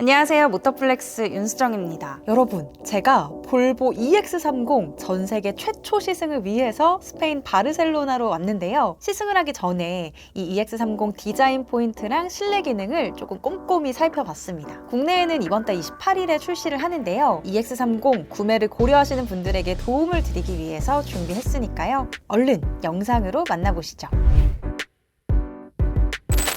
안녕하세요, 모터플렉스 윤수정입니다. 여러분, 제가 볼보 EX30 전 세계 최초 시승을 위해서 스페인 바르셀로나로 왔는데요. 시승을 하기 전에 이 EX30 디자인 포인트랑 실내 기능을 조금 꼼꼼히 살펴봤습니다. 국내에는 이번 달 28일에 출시를 하는데요. EX30 구매를 고려하시는 분들에게 도움을 드리기 위해서 준비했으니까요. 얼른 영상으로 만나보시죠.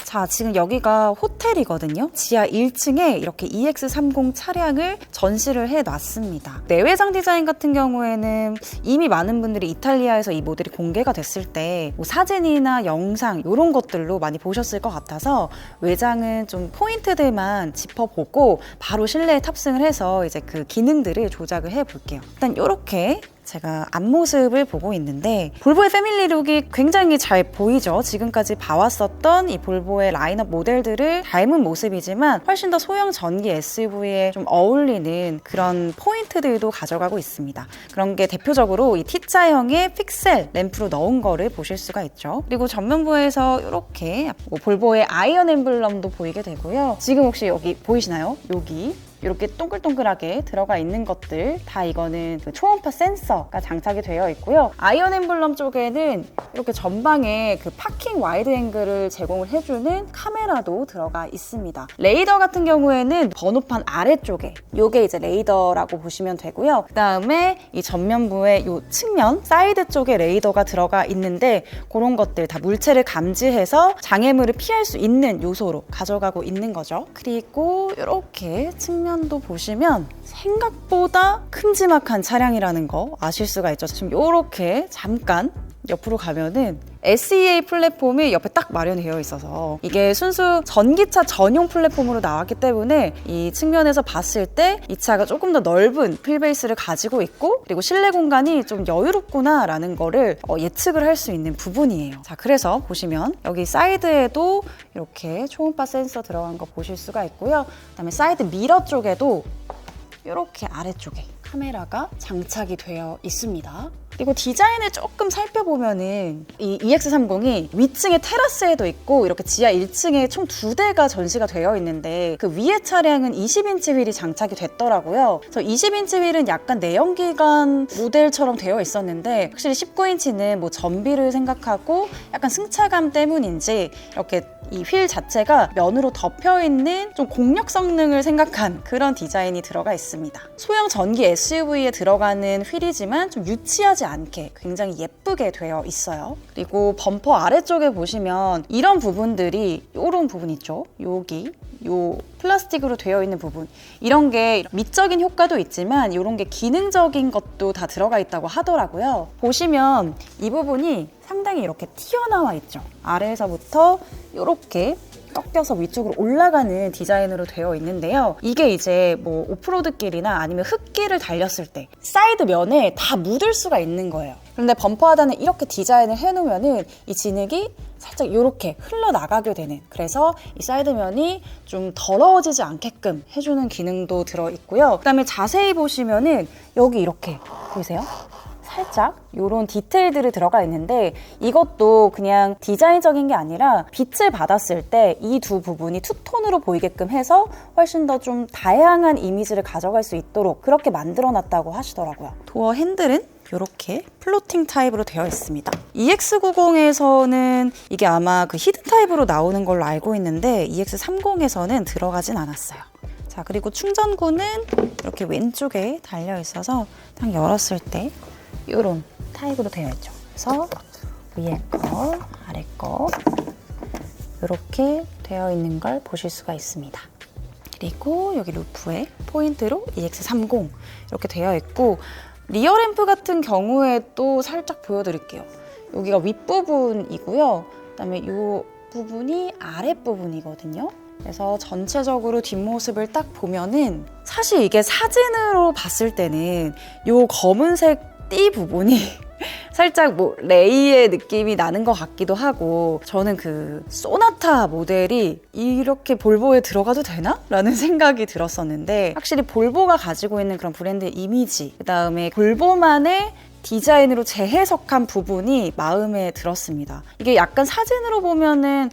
자, 지금 여기가 호텔이거든요. 지하 1층에 이렇게 EX30 차량을 전시를 해놨습니다. 내외장 디자인 같은 경우에는 이미 많은 분들이 이탈리아에서 이 모델이 공개가 됐을 때 사진이나 영상 이런 것들로 많이 보셨을 것 같아서 외장은 좀 포인트들만 짚어보고 바로 실내에 탑승을 해서 이제 그 기능들을 조작을 해볼게요. 일단 이렇게 제가 앞모습을 보고 있는데 볼보의 패밀리룩이 굉장히 잘 보이죠. 지금까지 봐왔었던 이 볼보의 라인업 모델들을 닮은 모습이지만 훨씬 더 소형 전기 SUV에 좀 어울리는 그런 포인트들도 가져가고 있습니다. 그런 게 대표적으로 이 T자형의 픽셀 램프로 넣은 거를 보실 수가 있죠. 그리고 전면부에서 이렇게 볼보의 아이언 엠블럼도 보이게 되고요. 지금 혹시 여기 보이시나요? 여기 이렇게 동글동글하게 들어가 있는 것들 다 이거는 그 초음파 센서가 장착이 되어 있고요. 아이언 엠블럼 쪽에는 이렇게 전방에 그 파킹 와이드 앵글을 제공을 해주는 카메라도 들어가 있습니다. 레이더 같은 경우에는 번호판 아래쪽에 이게 이제 레이더라고 보시면 되고요. 그 다음에 이 전면부의 이 측면 사이드 쪽에 레이더가 들어가 있는데 그런 것들 다 물체를 감지해서 장애물을 피할 수 있는 요소로 가져가고 있는 거죠. 그리고 이렇게 측면도 보시면 생각보다 큼지막한 차량이라는 거 아실 수가 있죠. 지금 이렇게 잠깐 옆으로 가면은 SEA 플랫폼이 옆에 딱 마련되어 있어서 이게 순수 전기차 전용 플랫폼으로 나왔기 때문에 이 측면에서 봤을 때 이 차가 조금 더 넓은 휠베이스를 가지고 있고 그리고 실내 공간이 좀 여유롭구나 라는 거를 예측을 할 수 있는 부분이에요. 자, 그래서 보시면 여기 사이드에도 이렇게 초음파 센서 들어간 거 보실 수가 있고요. 그다음에 사이드 미러 쪽에도 이렇게 아래쪽에 카메라가 장착이 되어 있습니다. 그리고 디자인을 조금 살펴보면은 이 EX30이 위층에 테라스에도 있고 이렇게 지하 1층에 총 2대가 전시가 되어 있는데 그 위에 차량은 20인치 휠이 장착이 됐더라고요. 그래서 20인치 휠은 약간 내연기관 모델처럼 되어 있었는데 확실히 19인치는 뭐 전비를 생각하고 약간 승차감 때문인지 이렇게 이 휠 자체가 면으로 덮여있는 좀 공력 성능을 생각한 그런 디자인이 들어가 있습니다. 소형 전기 SUV에 들어가는 휠이지만 좀 유치하지 않게 굉장히 예쁘게 되어 있어요. 그리고 범퍼 아래쪽에 보시면 이런 부분들이 이런 부분 있죠. 여기 요 플라스틱으로 되어 있는 부분 이런 게 미적인 효과도 있지만 이런 게 기능적인 것도 다 들어가 있다고 하더라고요. 보시면 이 부분이 상당히 이렇게 튀어나와 있죠. 아래에서부터 이렇게 꺾여서 위쪽으로 올라가는 디자인으로 되어 있는데요. 이게 이제 뭐 오프로드 길이나 아니면 흙길을 달렸을 때 사이드 면에 다 묻을 수가 있는 거예요. 그런데 범퍼 하단에 이렇게 디자인을 해놓으면은 이 진흙이 살짝 이렇게 흘러나가게 되는, 그래서 이 사이드면이 좀 더러워지지 않게끔 해주는 기능도 들어있고요. 그 다음에 자세히 보시면은 여기 이렇게 보이세요? 살짝 이런 디테일들이 들어가 있는데 이것도 그냥 디자인적인 게 아니라 빛을 받았을 때 이 두 부분이 투톤으로 보이게끔 해서 훨씬 더 좀 다양한 이미지를 가져갈 수 있도록 그렇게 만들어 놨다고 하시더라고요. 도어 핸들은 이렇게 플로팅 타입으로 되어 있습니다. EX90에서는 이게 아마 그 히든 타입으로 나오는 걸로 알고 있는데 EX30에서는 들어가진 않았어요. 자, 그리고 충전구는 이렇게 왼쪽에 달려 있어서 딱 열었을 때 이런 타입으로 되어 있죠. 그래서 위에 거, 아래 거 이렇게 되어 있는 걸 보실 수가 있습니다. 그리고 여기 루프에 포인트로 EX30 이렇게 되어 있고 리어 램프 같은 경우에 또 살짝 보여드릴게요. 여기가 윗부분이고요. 그다음에 이 부분이 아랫부분이거든요. 그래서 전체적으로 뒷모습을 딱 보면은 사실 이게 사진으로 봤을 때는 이 검은색 띠 부분이 살짝 뭐 레이의 느낌이 나는 것 같기도 하고 저는 그 소나타 모델이 이렇게 볼보에 들어가도 되나? 라는 생각이 들었었는데 확실히 볼보가 가지고 있는 그런 브랜드 이미지 그 다음에 볼보만의 디자인으로 재해석한 부분이 마음에 들었습니다. 이게 약간 사진으로 보면은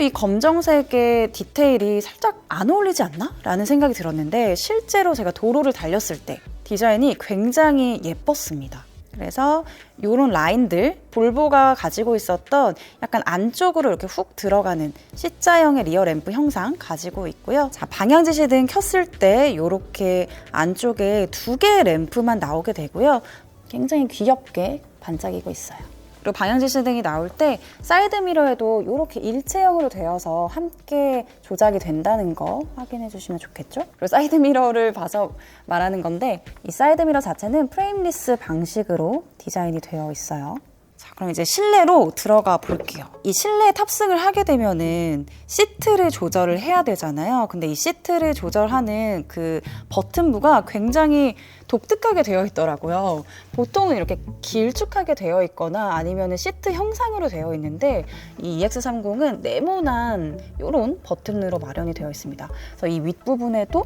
이 검정색의 디테일이 살짝 안 어울리지 않나? 라는 생각이 들었는데 실제로 제가 도로를 달렸을 때 디자인이 굉장히 예뻤습니다. 그래서 이런 라인들, 볼보가 가지고 있었던 약간 안쪽으로 이렇게 훅 들어가는 C자형의 리어 램프 형상 가지고 있고요. 자, 방향지시등 켰을 때 이렇게 안쪽에 2개의 램프만 나오게 되고요. 굉장히 귀엽게 반짝이고 있어요. 그리고 방향지시등이 나올 때 사이드미러에도 이렇게 일체형으로 되어서 함께 조작이 된다는 거 확인해 주시면 좋겠죠? 그리고 사이드미러를 봐서 말하는 건데 이 사이드미러 자체는 프레임리스 방식으로 디자인이 되어 있어요. 자, 그럼 이제 실내로 들어가 볼게요. 이 실내에 탑승을 하게 되면은 시트를 조절을 해야 되잖아요. 근데 이 시트를 조절하는 그 버튼부가 굉장히 독특하게 되어 있더라고요. 보통은 이렇게 길쭉하게 되어 있거나 아니면 시트 형상으로 되어 있는데 이 EX30은 네모난 이런 버튼으로 마련이 되어 있습니다. 그래서 이 윗부분에도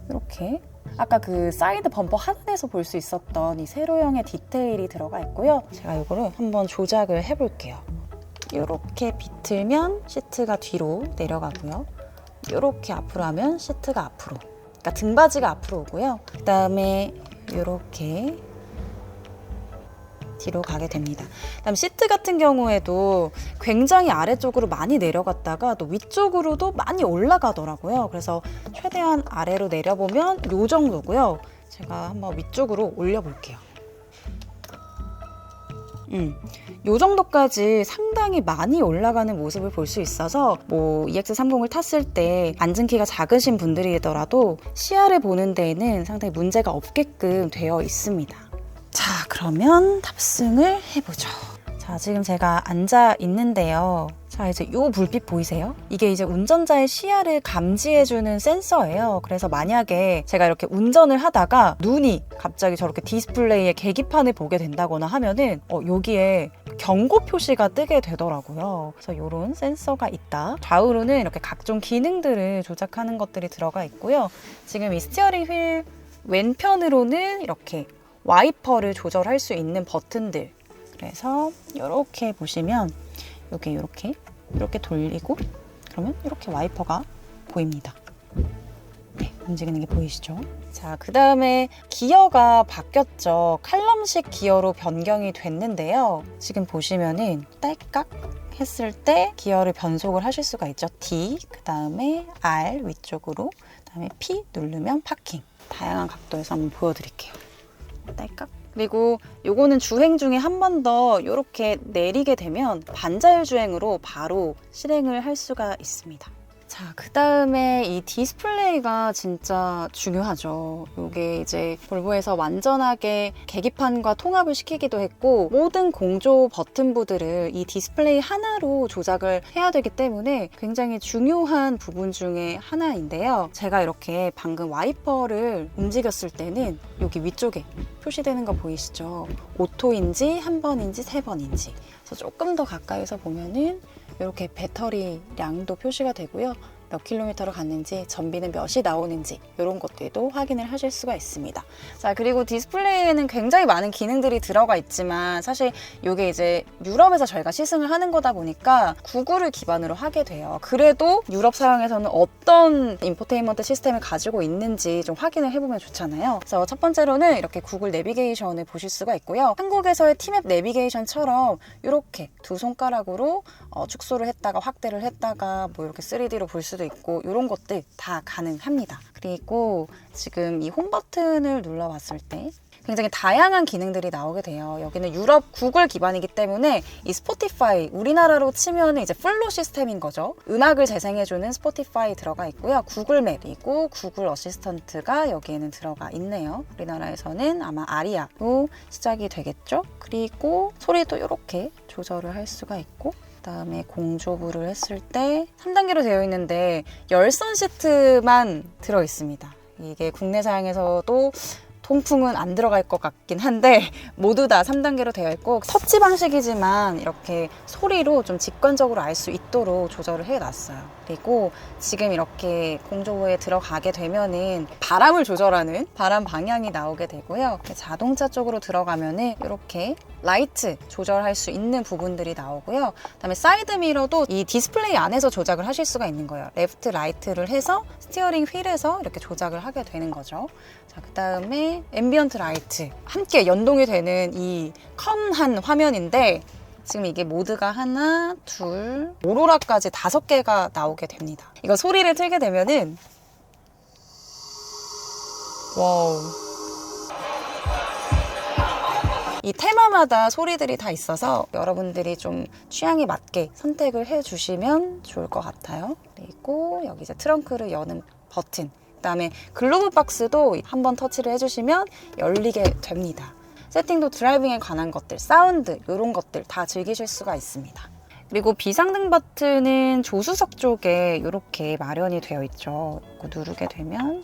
이렇게 아까 그 사이드 범퍼 하단에서 볼 수 있었던 이 세로형의 디테일이 들어가 있고요. 제가 이거를 한번 조작을 해볼게요. 이렇게 비틀면 시트가 뒤로 내려가고요. 이렇게 앞으로 하면 시트가 앞으로, 그러니까 등받이가 앞으로 오고요. 그 다음에 이렇게 뒤로 가게 됩니다. 그다음 시트 같은 경우에도 굉장히 아래쪽으로 많이 내려갔다가 또 위쪽으로도 많이 올라가더라고요. 그래서 최대한 아래로 내려보면 이 정도고요. 제가 한번 위쪽으로 올려볼게요. 이 정도까지 상당히 많이 올라가는 모습을 볼 수 있어서 EX30을 탔을 때 앉은 키가 작으신 분들이더라도 시야를 보는 데에는 상당히 문제가 없게끔 되어 있습니다. 자, 그러면 탑승을 해보죠. 자, 지금 제가 앉아 있는데요. 자, 이제 이 불빛 보이세요? 이게 이제 운전자의 시야를 감지해주는 센서예요. 그래서 만약에 제가 이렇게 운전을 하다가 눈이 갑자기 저렇게 디스플레이에 계기판을 보게 된다거나 하면은 여기에 경고 표시가 뜨게 되더라고요. 그래서 이런 센서가 있다. 좌우로는 이렇게 각종 기능들을 조작하는 것들이 들어가 있고요. 지금 이 스티어링 휠 왼편으로는 이렇게 와이퍼를 조절할 수 있는 버튼들. 그래서 이렇게 보시면 이게 이렇게 돌리고 그러면 이렇게 와이퍼가 보입니다. 네, 움직이는 게 보이시죠? 자, 그 다음에 기어가 바뀌었죠. 칼럼식 기어로 변경이 됐는데요. 지금 보시면은 딸깍 했을 때 기어를 변속을 하실 수가 있죠. D, 그 다음에 R 위쪽으로, 그 다음에 P 누르면 파킹. 다양한 각도에서 한번 보여드릴게요. 딸깍. 그리고 요거는 주행 중에 한 번 더 이렇게 내리게 되면 반자율 주행으로 바로 실행을 할 수가 있습니다. 자, 그 다음에 이 디스플레이가 진짜 중요하죠. 이게 이제 볼보에서 완전하게 계기판과 통합을 시키기도 했고 모든 공조 버튼부들을 이 디스플레이 하나로 조작을 해야 되기 때문에 굉장히 중요한 부분 중에 하나인데요. 제가 이렇게 방금 와이퍼를 움직였을 때는 여기 위쪽에 표시되는 거 보이시죠? 오토인지 한 번인지 세 번인지. 그래서 조금 더 가까이서 보면은 이렇게 배터리량도 표시가 되고요. 몇 킬로미터를 갔는지, 전비는 몇이 나오는지 이런 것들도 확인을 하실 수가 있습니다. 자, 그리고 디스플레이에는 굉장히 많은 기능들이 들어가 있지만 사실 이게 이제 유럽에서 저희가 시승을 하는 거다 보니까 구글을 기반으로 하게 돼요. 그래도 유럽 사양에서는 어떤 인포테인먼트 시스템을 가지고 있는지 좀 확인을 해보면 좋잖아요. 그래서 첫 번째로는 이렇게 구글 내비게이션을 보실 수가 있고요. 한국에서의 티맵 내비게이션처럼 이렇게 두 손가락으로 축소를 했다가 확대를 했다가 이렇게 3D로 볼 수도 있고 이런 것들 다 가능합니다. 그리고 지금 이 홈 버튼을 눌러봤을 때 굉장히 다양한 기능들이 나오게 돼요. 여기는 유럽 구글 기반이기 때문에 이 스포티파이, 우리나라로 치면 이제 플로 시스템인 거죠. 음악을 재생해주는 스포티파이 들어가 있고요. 구글 맵이고 구글 어시스턴트가 여기에는 들어가 있네요. 우리나라에서는 아마 아리아로 시작이 되겠죠. 그리고 소리도 이렇게 조절을 할 수가 있고 그다음에 공조부를 했을 때 3단계로 되어 있는데 열선 시트만 들어 있습니다. 이게 국내 사양에서도 통풍은 안 들어갈 것 같긴 한데 모두 다 3단계로 되어 있고 터치 방식이지만 이렇게 소리로 좀 직관적으로 알 수 있도록 조절을 해놨어요. 그리고 지금 이렇게 공조부에 들어가게 되면은 바람을 조절하는 바람 방향이 나오게 되고요. 자동차 쪽으로 들어가면은 이렇게 라이트 조절할 수 있는 부분들이 나오고요. 그다음에 사이드 미러도 이 디스플레이 안에서 조작을 하실 수가 있는 거예요. 레프트, 라이트를 해서 스티어링 휠에서 이렇게 조작을 하게 되는 거죠. 자, 그다음에 앰비언트 라이트 함께 연동이 되는 이 컴한 화면인데 지금 이게 모드가 하나, 둘, 오로라까지 5개가 나오게 됩니다. 이거 소리를 틀게 되면은 와우. 이 테마마다 소리들이 다 있어서 여러분들이 좀 취향에 맞게 선택을 해주시면 좋을 것 같아요. 그리고 여기 이제 트렁크를 여는 버튼, 그다음에 글로브 박스도 한번 터치를 해주시면 열리게 됩니다. 세팅도 드라이빙에 관한 것들, 사운드 이런 것들 다 즐기실 수가 있습니다. 그리고 비상등 버튼은 조수석 쪽에 이렇게 마련이 되어 있죠. 이거 누르게 되면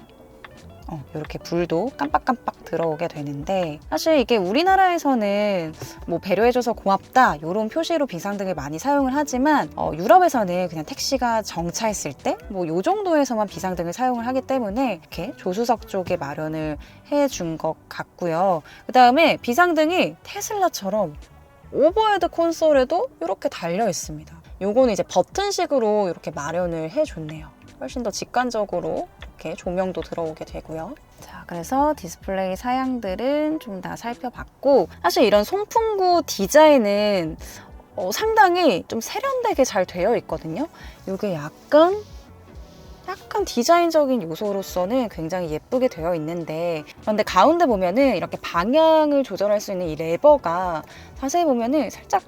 이렇게 불도 깜빡깜빡 들어오게 되는데 사실 이게 우리나라에서는 뭐 배려해줘서 고맙다 이런 표시로 비상등을 많이 사용을 하지만 유럽에서는 그냥 택시가 정차했을 때 뭐 이 정도에서만 비상등을 사용을 하기 때문에 이렇게 조수석 쪽에 마련을 해준 것 같고요. 그 다음에 비상등이 테슬라처럼 오버헤드 콘솔에도 이렇게 달려 있습니다. 요거는 이제 버튼식으로 이렇게 마련을 해줬네요. 훨씬 더 직관적으로 이렇게 조명도 들어오게 되고요. 자, 그래서 디스플레이 사양들은 좀 다 살펴봤고 사실 이런 송풍구 디자인은 상당히 좀 세련되게 잘 되어 있거든요. 이게 약간 디자인적인 요소로서는 굉장히 예쁘게 되어 있는데 그런데 가운데 보면은 이렇게 방향을 조절할 수 있는 이 레버가 자세히 보면은 살짝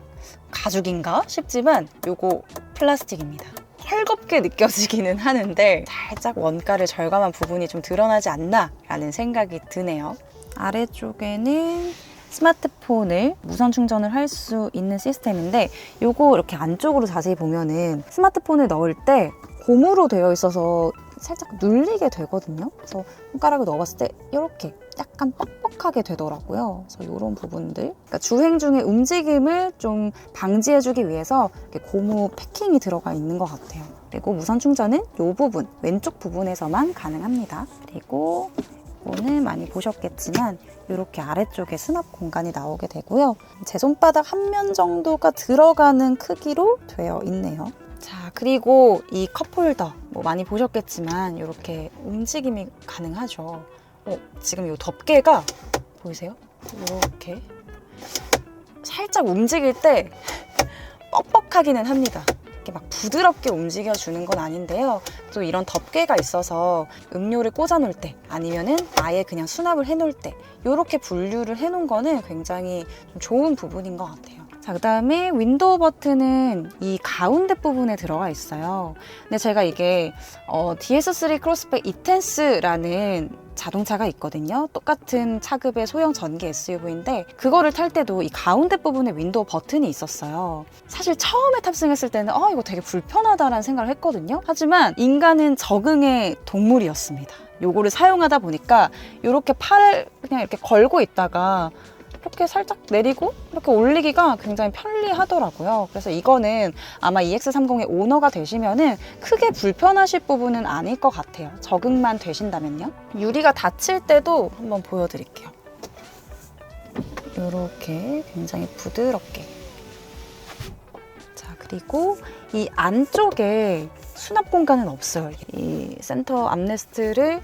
가죽인가 싶지만 요거 플라스틱입니다. 헐겁게 느껴지기는 하는데 살짝 원가를 절감한 부분이 좀 드러나지 않나 라는 생각이 드네요. 아래쪽에는 스마트폰을 무선 충전을 할 수 있는 시스템인데 요거 이렇게 안쪽으로 자세히 보면은 스마트폰을 넣을 때 고무로 되어 있어서 살짝 눌리게 되거든요. 그래서 손가락을 넣어봤을 때 이렇게 약간 뻑뻑하게 되더라고요. 그래서 이런 부분들, 그러니까 주행 중에 움직임을 좀 방지해주기 위해서 이렇게 고무 패킹이 들어가 있는 것 같아요. 그리고 무선 충전은 이 부분, 왼쪽 부분에서만 가능합니다. 그리고 이거는 많이 보셨겠지만 이렇게 아래쪽에 수납 공간이 나오게 되고요. 제 손바닥 한 면 정도가 들어가는 크기로 되어 있네요. 자, 그리고 이 컵홀더 뭐 많이 보셨겠지만 이렇게 움직임이 가능하죠. 지금 이 덮개가 보이세요? 이렇게 살짝 움직일 때 뻑뻑하기는 합니다. 이렇게 막 부드럽게 움직여주는 건 아닌데요. 또 이런 덮개가 있어서 음료를 꽂아 놓을 때 아니면은 아예 그냥 수납을 해 놓을 때 이렇게 분류를 해 놓은 거는 굉장히 좀 좋은 부분인 것 같아요. 자, 그 다음에 윈도우 버튼은 이 가운데 부분에 들어가 있어요. 근데 제가 이게 DS3 크로스백 이텐스라는 자동차가 있거든요. 똑같은 차급의 소형 전기 SUV인데 그거를 탈 때도 이 가운데 부분에 윈도우 버튼이 있었어요. 사실 처음에 탑승했을 때는 이거 되게 불편하다라는 생각을 했거든요. 하지만 인간은 적응의 동물이었습니다. 요거를 사용하다 보니까 이렇게 팔을 그냥 이렇게 걸고 있다가 이렇게 살짝 내리고 이렇게 올리기가 굉장히 편리하더라고요. 그래서 이거는 아마 EX30의 오너가 되시면은 크게 불편하실 부분은 아닐 것 같아요. 적응만 되신다면요. 유리가 닫힐 때도 한번 보여드릴게요. 이렇게 굉장히 부드럽게. 자, 그리고 이 안쪽에 수납 공간은 없어요. 이 센터 암레스트를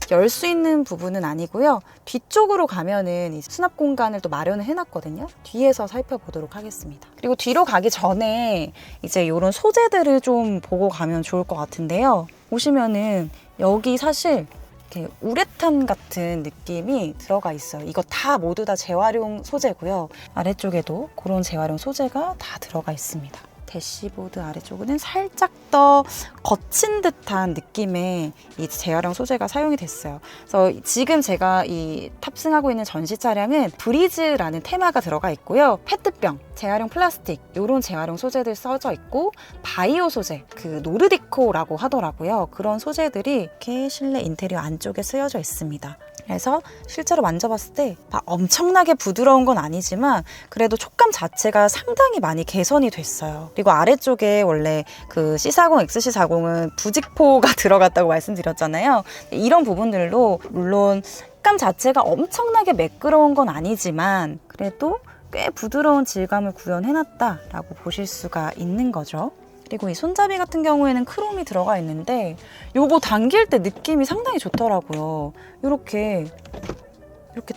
열 수 있는 부분은 아니고요. 뒤쪽으로 가면은 이 수납 공간을 또 마련을 해놨거든요. 뒤에서 살펴보도록 하겠습니다. 그리고 뒤로 가기 전에 이제 이런 소재들을 좀 보고 가면 좋을 것 같은데요. 보시면은 여기 사실 이렇게 우레탄 같은 느낌이 들어가 있어요. 이거 다 모두 다 재활용 소재고요. 아래쪽에도 그런 재활용 소재가 다 들어가 있습니다. 대시보드 아래쪽은 살짝 더 거친 듯한 느낌의 이 재활용 소재가 사용이 됐어요. 그래서 지금 제가 이 탑승하고 있는 전시 차량은 브리즈라는 테마가 들어가 있고요. 페트병, 재활용 플라스틱 이런 재활용 소재들 써져 있고 바이오 소재, 그 노르디코라고 하더라고요. 그런 소재들이 이렇게 실내 인테리어 안쪽에 쓰여져 있습니다. 그래서 실제로 만져봤을 때 막 엄청나게 부드러운 건 아니지만 그래도 촉감 자체가 상당히 많이 개선이 됐어요. 그리고 아래쪽에 원래 그 C40, XC40은 부직포가 들어갔다고 말씀드렸잖아요. 이런 부분들로 물론 식감 자체가 엄청나게 매끄러운 건 아니지만 그래도 꽤 부드러운 질감을 구현해놨다라고 보실 수가 있는 거죠. 그리고 이 손잡이 같은 경우에는 크롬이 들어가 있는데 요거 당길 때 느낌이 상당히 좋더라고요. 이렇게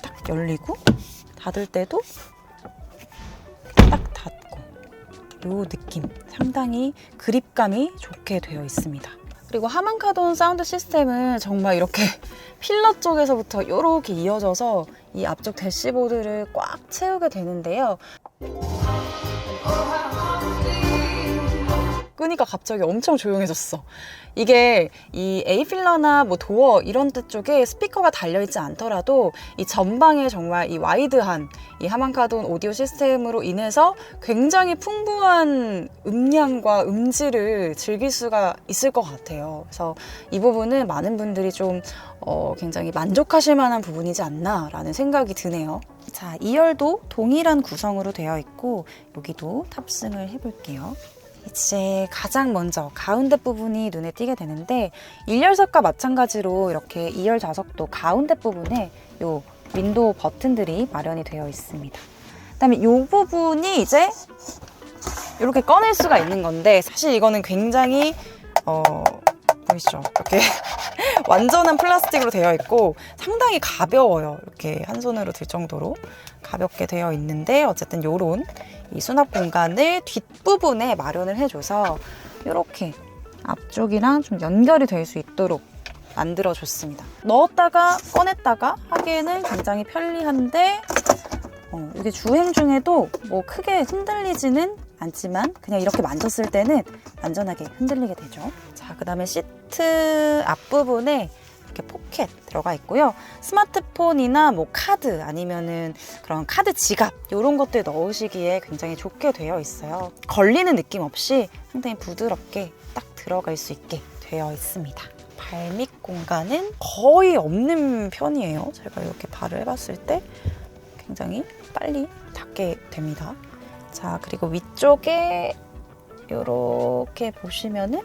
딱 열리고 닫을 때도 딱 닫고 요 느낌 상당히 그립감이 좋게 되어 있습니다. 그리고 하만카돈 사운드 시스템은 정말 이렇게 필러 쪽에서부터 이렇게 이어져서 이 앞쪽 대시보드를 꽉 채우게 되는데요. 끄니까 갑자기 엄청 조용해졌어. 이게 이 A필러나 뭐 도어 이런 데 쪽에 스피커가 달려있지 않더라도 이 전방에 정말 이 와이드한 이 하만카돈 오디오 시스템으로 인해서 굉장히 풍부한 음량과 음질을 즐길 수가 있을 것 같아요. 그래서 이 부분은 많은 분들이 좀 굉장히 만족하실 만한 부분이지 않나라는 생각이 드네요. 자, 2열도 동일한 구성으로 되어 있고 여기도 탑승을 해볼게요. 이제 가장 먼저 가운데 부분이 눈에 띄게 되는데 1열석과 마찬가지로 이렇게 2열 좌석도 가운데 부분에 요 윈도우 버튼들이 마련이 되어 있습니다. 그다음에 이 부분이 이제 이렇게 꺼낼 수가 있는 건데 사실 이거는 굉장히 보이시죠? 이렇게 완전한 플라스틱으로 되어 있고 상당히 가벼워요. 이렇게 한 손으로 들 정도로 가볍게 되어 있는데 어쨌든 요런 이 수납 공간을 뒷부분에 마련을 해줘서 이렇게 앞쪽이랑 좀 연결이 될 수 있도록 만들어줬습니다. 넣었다가 꺼냈다가 하기에는 굉장히 편리한데 이게 주행 중에도 뭐 크게 흔들리지는 않지만 그냥 이렇게 만졌을 때는 안전하게 흔들리게 되죠. 자, 그 다음에 시트 앞부분에 이렇게 포켓 들어가 있고요. 스마트폰이나 뭐 카드 아니면은 그런 카드 지갑 이런 것들 넣으시기에 굉장히 좋게 되어 있어요. 걸리는 느낌 없이 상당히 부드럽게 딱 들어갈 수 있게 되어 있습니다. 발밑 공간은 거의 없는 편이에요. 제가 이렇게 발을 해봤을 때 굉장히 빨리 닫게 됩니다. 자, 그리고 위쪽에 이렇게 보시면은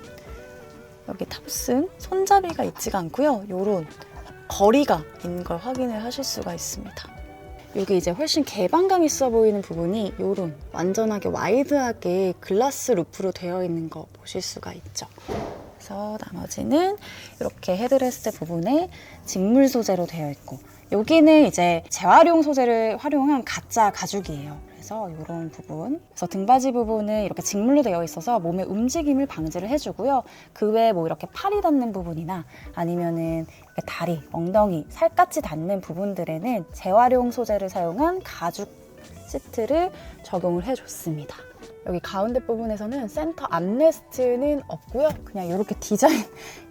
여기 탑승 손잡이가 있지가 않고요. 이런 거리가 있는 걸 확인을 하실 수가 있습니다. 여기 이제 훨씬 개방감 있어 보이는 부분이 이런 완전하게 와이드하게 글라스 루프로 되어 있는 거 보실 수가 있죠. 그래서 나머지는 이렇게 헤드레스트 부분에 직물 소재로 되어 있고 여기는 이제 재활용 소재를 활용한 가짜 가죽이에요. 그래서 이런 부분, 그래서 등받이 부분은 이렇게 직물로 되어 있어서 몸의 움직임을 방지를 해주고요. 그 외에 뭐 이렇게 팔이 닿는 부분이나 아니면은 다리, 엉덩이, 살갗이 닿는 부분들에는 재활용 소재를 사용한 가죽 시트를 적용을 해줬습니다. 여기 가운데 부분에서는 센터 암레스트는 없고요. 그냥 이렇게 디자인,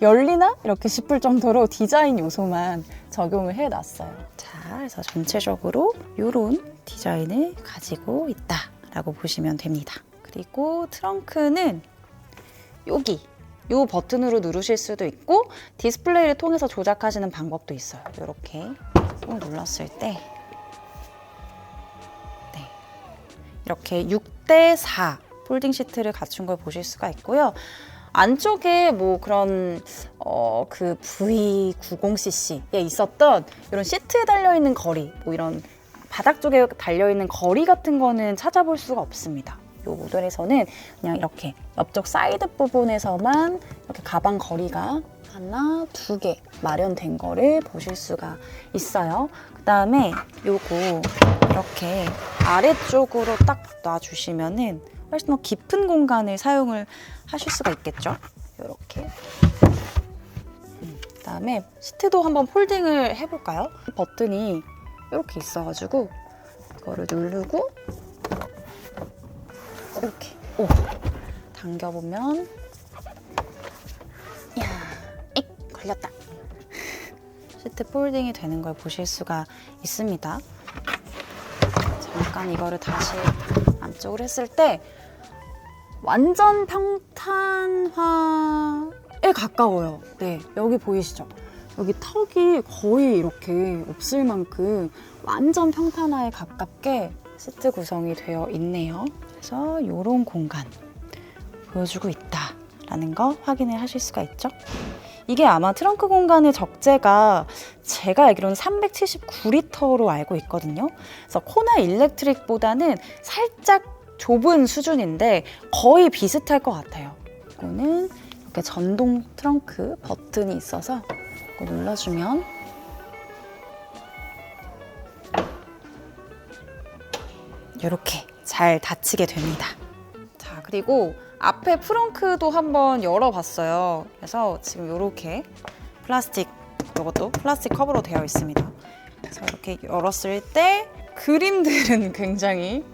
열리나? 이렇게 싶을 정도로 디자인 요소만 적용을 해놨어요. 자, 그래서 전체적으로 이런 디자인을 가지고 있다라고 보시면 됩니다. 그리고 트렁크는 여기 이 버튼으로 누르실 수도 있고 디스플레이를 통해서 조작하시는 방법도 있어요. 이렇게 꾹 눌렀을 때 이렇게 6대4 폴딩 시트를 갖춘 걸 보실 수가 있고요. 안쪽에 뭐 그런 그 V90cc에 있었던 이런 시트에 달려있는 거리, 뭐 이런 바닥 쪽에 달려있는 거리 같은 거는 찾아볼 수가 없습니다. 이 모델에서는 그냥 이렇게 옆쪽 사이드 부분에서만 이렇게 가방 거리가 하나, 두 개 마련된 거를 보실 수가 있어요. 그 다음에 요거 이렇게 아래쪽으로 딱 놔주시면은 훨씬 더 깊은 공간을 사용을 하실 수가 있겠죠. 이렇게. 그 다음에 시트도 한번 폴딩을 해볼까요? 버튼이 이렇게 있어가지고 이거를 누르고 이렇게 당겨보면 이야, 익 걸렸다. 시트 폴딩이 되는 걸 보실 수가 있습니다. 잠깐 이거를 다시 안쪽으로 했을 때 완전 평탄화에 가까워요. 네, 여기 보이시죠? 여기 턱이 거의 이렇게 없을 만큼 완전 평탄화에 가깝게 시트 구성이 되어 있네요. 그래서 이런 공간, 보여주고 있다라는 거 확인을 하실 수가 있죠. 이게 아마 트렁크 공간의 적재가 제가 알기로는 379리터로 알고 있거든요. 그래서 코나 일렉트릭보다는 살짝 좁은 수준인데 거의 비슷할 것 같아요. 이거는 이렇게 전동 트렁크 버튼이 있어서 이거 눌러주면 이렇게 잘 닫히게 됩니다. 자, 그리고 앞에 프렁크도 한번 열어봤어요. 그래서 지금 이렇게 플라스틱, 이것도 플라스틱 커버로 되어 있습니다. 그래서 이렇게 열었을 때 그림들은 굉장히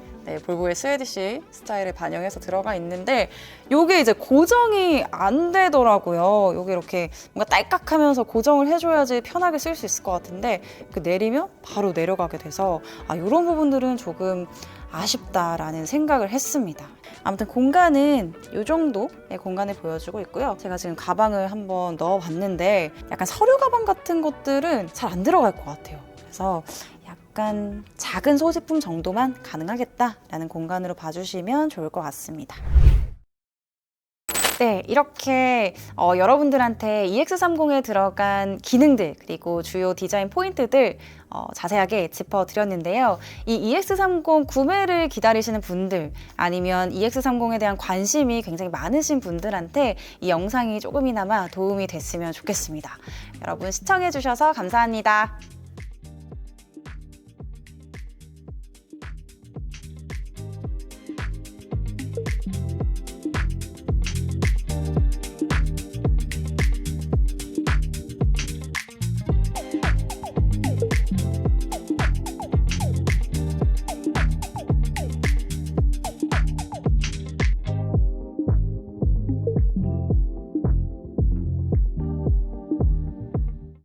볼보의 스웨디시 스타일을 반영해서 들어가 있는데 이게 이제 고정이 안 되더라고요. 여기 이렇게 뭔가 딸깍하면서 고정을 해줘야지 편하게 쓸 수 있을 것 같은데 내리면 바로 내려가게 돼서 이런 부분들은 조금 아쉽다라는 생각을 했습니다. 아무튼 공간은 이 정도의 공간을 보여주고 있고요. 제가 지금 가방을 한번 넣어봤는데 약간 서류 가방 같은 것들은 잘 안 들어갈 것 같아요. 그래서 약간 작은 소지품 정도만 가능하겠다라는 공간으로 봐주시면 좋을 것 같습니다. 네, 이렇게 여러분들한테 EX30에 들어간 기능들 그리고 주요 디자인 포인트들 자세하게 짚어드렸는데요. 이 EX30 구매를 기다리시는 분들 아니면 EX30에 대한 관심이 굉장히 많으신 분들한테 이 영상이 조금이나마 도움이 됐으면 좋겠습니다. 여러분 시청해주셔서 감사합니다.